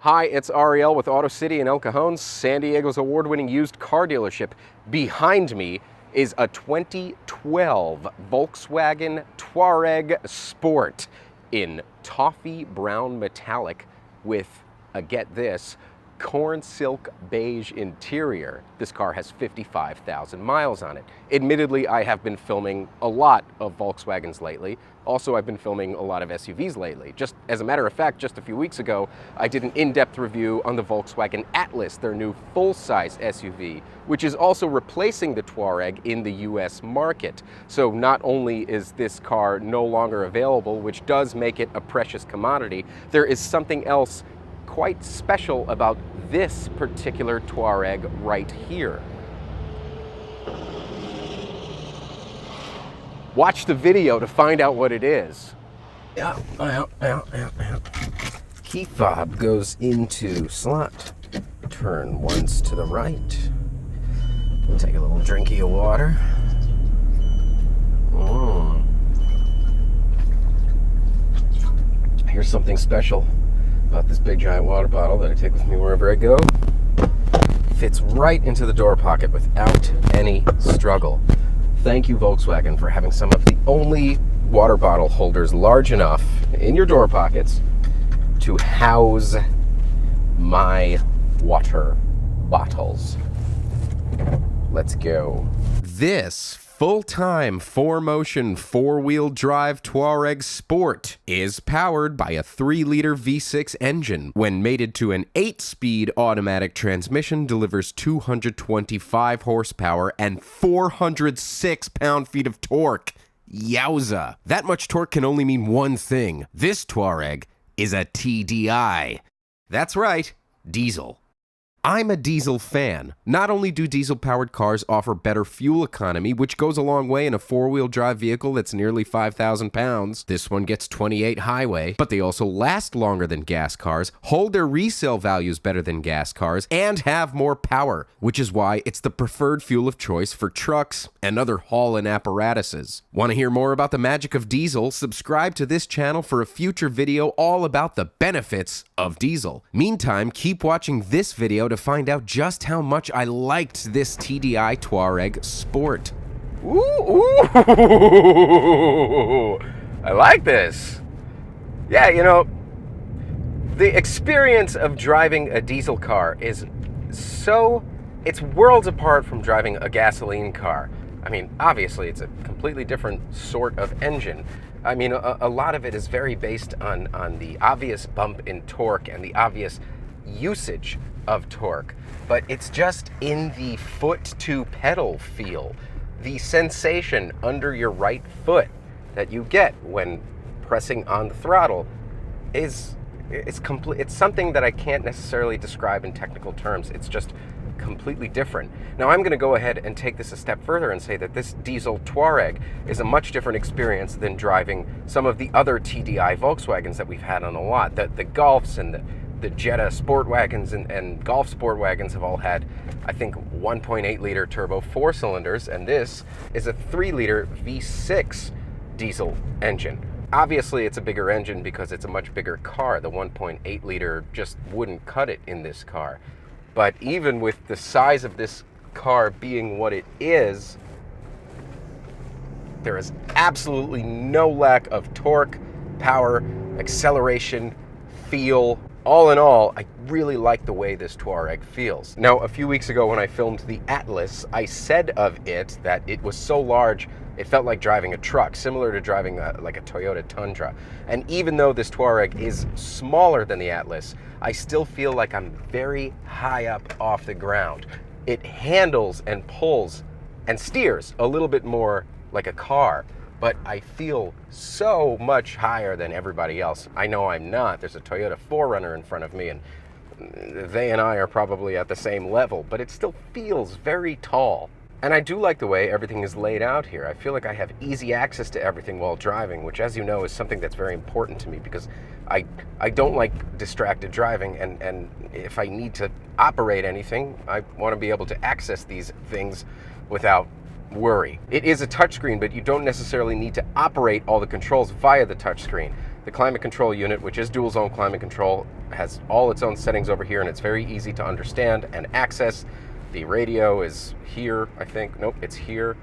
Hi, it's Ariel with Auto City in El Cajon, San Diego's award-winning used car dealership. Behind me is a 2012 Volkswagen Touareg Sport in toffee brown metallic with, get this, corn silk beige interior. This car has 55,000 miles on it. Admittedly, I have been filming a lot of Volkswagens lately. Also, I've been filming a lot of SUVs lately. Just as a matter of fact, just a few weeks ago, I did an in-depth review on the Volkswagen Atlas, their new full-size SUV, which is also replacing the Touareg in the US market. So not only is this car no longer available, which does make it a precious commodity, there is something else quite special about this particular Touareg right here. Watch the video to find out what it is. Key fob goes into slot. Turn once to the right. Take a little drinky of water. Here's something special about this big giant water bottle that I take with me wherever I go. Fits right into the door pocket without any struggle. Thank you, Volkswagen, for having some of the only water bottle holders large enough in your door pockets to house my water bottles. Let's go. This full-time 4Motion 4-wheel drive Touareg Sport is powered by a 3-liter V6 engine. When mated to an 8-speed automatic transmission, delivers 225 horsepower and 406 pound-feet of torque. Yowza! That much torque can only mean one thing. This Touareg is a TDI. That's right, diesel. I'm a diesel fan. Not only do diesel-powered cars offer better fuel economy, which goes a long way in a 4-wheel drive vehicle that's nearly 5,000 pounds, this one gets 28 highway, but they also last longer than gas cars, hold their resale values better than gas cars, and have more power, which is why it's the preferred fuel of choice for trucks and other haul-in apparatuses. Want to hear more about the magic of diesel? Subscribe to this channel for a future video all about the benefits of diesel. Meantime, keep watching this video to find out just how much I liked this TDI Touareg Sport. Ooh, I like this. Yeah, you know, the experience of driving a diesel car is it's worlds apart from driving a gasoline car. I mean, obviously, it's a completely different sort of engine. I mean, a lot of it is very based on the obvious bump in torque and the obvious usage of torque, but it's just in the foot to pedal feel, the sensation under your right foot that you get when pressing on the throttle it's something that I can't necessarily describe in technical terms. It's just completely different. Now I'm going to go ahead and take this a step further and say that this diesel Touareg is a much different experience than driving some of the other TDI Volkswagens that we've had on the lot. The Golfs and the Jetta sport wagons and Golf sport wagons have all had, I think, 1.8 liter turbo 4 cylinders, and this is a 3-liter V6 diesel engine. Obviously, it's a bigger engine because it's a much bigger car. The 1.8 liter just wouldn't cut it in this car. But even with the size of this car being what it is, there is absolutely no lack of torque, power, acceleration, feel. All in all, I really like the way this Touareg feels. Now, a few weeks ago when I filmed the Atlas, I said of it that it was so large, it felt like driving a truck, similar to driving like a Toyota Tundra. And even though this Touareg is smaller than the Atlas, I still feel like I'm very high up off the ground. It handles and pulls and steers a little bit more like a car, but I feel so much higher than everybody else. I know I'm not. There's a Toyota 4Runner in front of me, and they and I are probably at the same level, but it still feels very tall. And I do like the way everything is laid out here. I feel like I have easy access to everything while driving, which, as you know, is something that's very important to me because I don't like distracted driving, and if I need to operate anything, I want to be able to access these things without worry. It is a touchscreen, but you don't necessarily need to operate all the controls via the touchscreen. The climate control unit, which is dual zone climate control, has all its own settings over here, and it's very easy to understand and access. The radio is here, I think. Nope, it's here.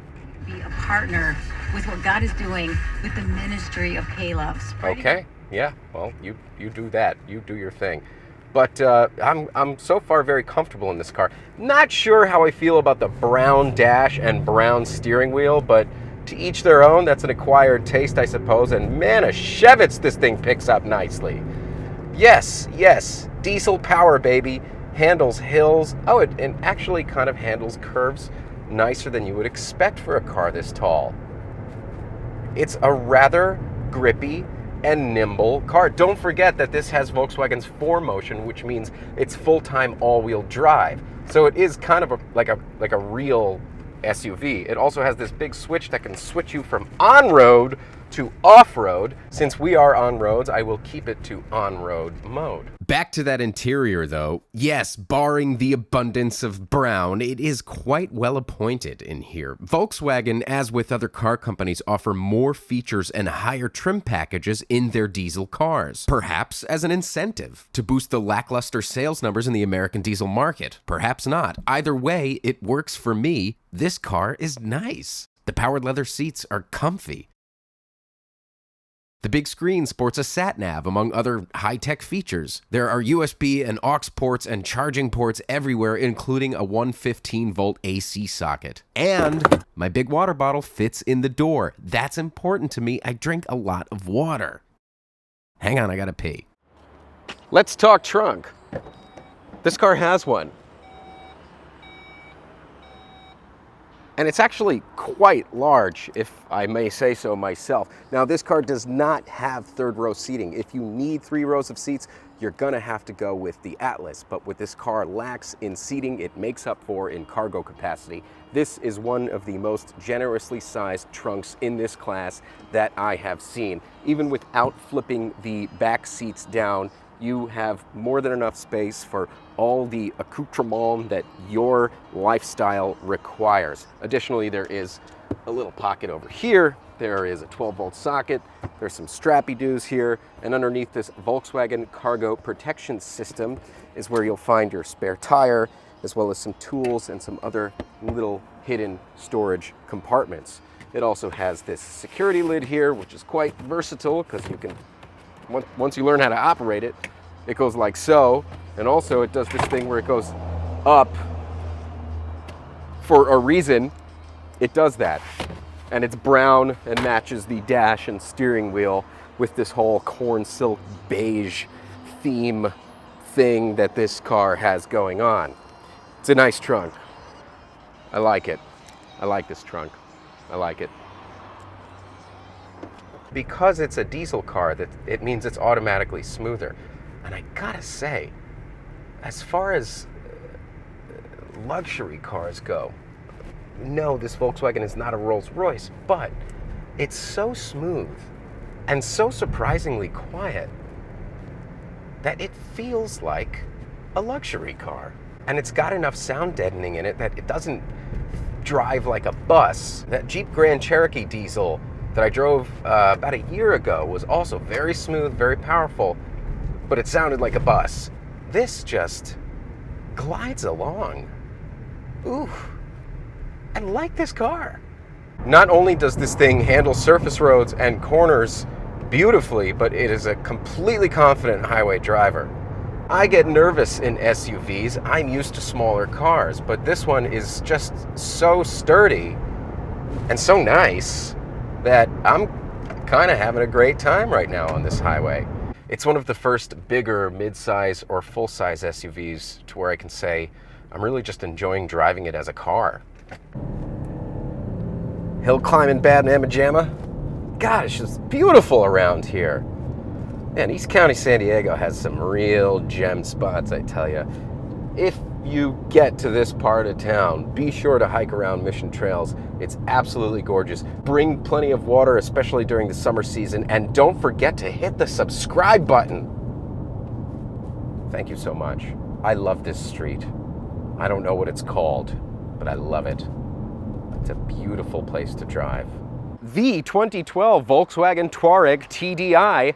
Be a partner with what God is doing with the ministry of Caleb. Okay, yeah, well, you do that. You do your thing. But I'm so far very comfortable in this car. Not sure how I feel about the brown dash and brown steering wheel, but to each their own. That's an acquired taste, I suppose. And man, a Shevitz, this thing picks up nicely. Yes, diesel power, baby. Handles hills. Oh, it actually kind of handles curves nicer than you would expect for a car this tall. It's a rather grippy and nimble car. Don't forget that this has Volkswagen's 4Motion, which means it's full-time all-wheel drive. So it is kind of like a real SUV. It also has this big switch that can switch you from on-road to off-road. Since we are on roads, I will keep it to on-road mode. Back to that interior though. Yes, barring the abundance of brown, it is quite well appointed in here. Volkswagen, as with other car companies, offer more features and higher trim packages in their diesel cars. Perhaps as an incentive to boost the lackluster sales numbers in the American diesel market. Perhaps not. Either way, it works for me. This car is nice. The powered leather seats are comfy. The big screen sports a sat-nav, among other high-tech features. There are USB and aux ports and charging ports everywhere, including a 115-volt AC socket. And my big water bottle fits in the door. That's important to me. I drink a lot of water. Hang on, I gotta pee. Let's talk trunk. This car has one. And it's actually quite large, if I may say so myself. Now, this car does not have third row seating. If you need 3 rows of seats, you're gonna have to go with the Atlas. But what this car lacks in seating, it makes up for in cargo capacity. This is one of the most generously sized trunks in this class that I have seen. Even without flipping the back seats down, you have more than enough space for all the accoutrement that your lifestyle requires. Additionally, there is a little pocket over here. There is a 12-volt socket. There's some strappy-doos here. And underneath this Volkswagen cargo protection system is where you'll find your spare tire, as well as some tools and some other little hidden storage compartments. It also has this security lid here, which is quite versatile because you can, once you learn how to operate it, it goes like so. And also it does this thing where it goes up for a reason. It does that. And it's brown and matches the dash and steering wheel with this whole corn silk beige theme thing that this car has going on. It's a nice trunk. I like it. I like this trunk. I like it. Because it's a diesel car, it means it's automatically smoother. And I gotta say, as far as luxury cars go, no, this Volkswagen is not a Rolls-Royce, but it's so smooth and so surprisingly quiet that it feels like a luxury car. And it's got enough sound deadening in it that it doesn't drive like a bus. That Jeep Grand Cherokee diesel that I drove about a year ago was also very smooth, very powerful, but it sounded like a bus. This just glides along. Ooh, I like this car. Not only does this thing handle surface roads and corners beautifully, but it is a completely confident highway driver. I get nervous in SUVs. I'm used to smaller cars, but this one is just so sturdy and so nice that I'm kind of having a great time right now on this highway. It's one of the first bigger mid-size or full-size SUVs to where I can say I'm really just enjoying driving it as a car. Hill climbing bad mamma jamma. God, it's just beautiful around here. Man, East County, San Diego has some real gem spots, I tell you. If you get to this part of town, be sure to hike around Mission Trails. It's absolutely gorgeous. Bring plenty of water, especially during the summer season, and don't forget to hit the subscribe button. Thank you so much. I love this street. I don't know what it's called, but I love it. It's a beautiful place to drive. The 2012 Volkswagen Touareg TDI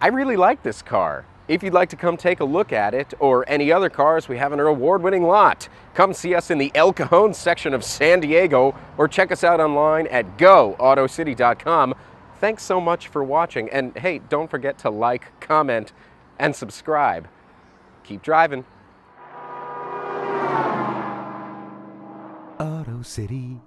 I really like this car. If you'd like to come take a look at it or any other cars we have in our award-winning lot, come see us in the El Cajon section of San Diego or check us out online at goautocity.com. Thanks so much for watching, and hey, don't forget to like, comment, and subscribe. Keep driving. Auto City.